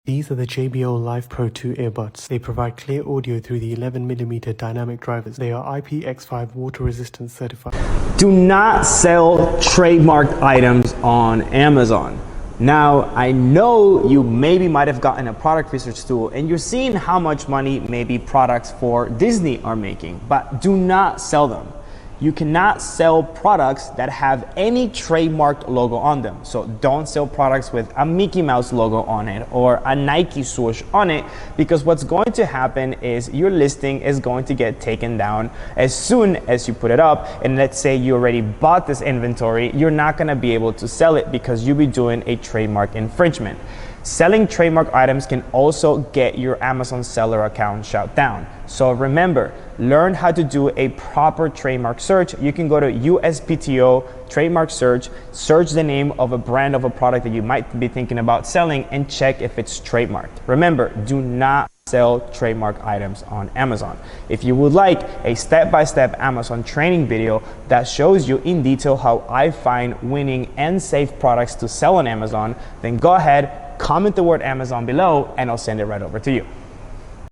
These are the JBL Live Pro 2 earbuds. They provide clear audio through the 11mm dynamic drivers. They are IPX5 water resistance certified. Do not sell trademarked items on Amazon. Now, I know you maybe might have gotten a product research tool and you're seeing how much money maybe products for Disney are making, but do not sell them. You cannot sell products that have any trademarked logo on them. So don't sell products with a Mickey Mouse logo on it or a Nike swoosh on it, because what's going to happen is your listing is going to get taken down as soon as you put it up. And let's say you already bought this inventory, you're not gonna be able to sell it because you'll be doing a trademark infringement. Selling trademark items can also get your Amazon seller account shut down. So remember, learn how to do a proper trademark search. You can go to USPTO trademark search the name of a brand of a product that you might be thinking about selling and check if it's trademarked. Remember, do not sell trademark items on Amazon. If you would like a step-by-step Amazon training video that shows you in detail how I find winning and safe products to sell on Amazon, then go ahead, comment the word Amazon below and I'll send it right over to you.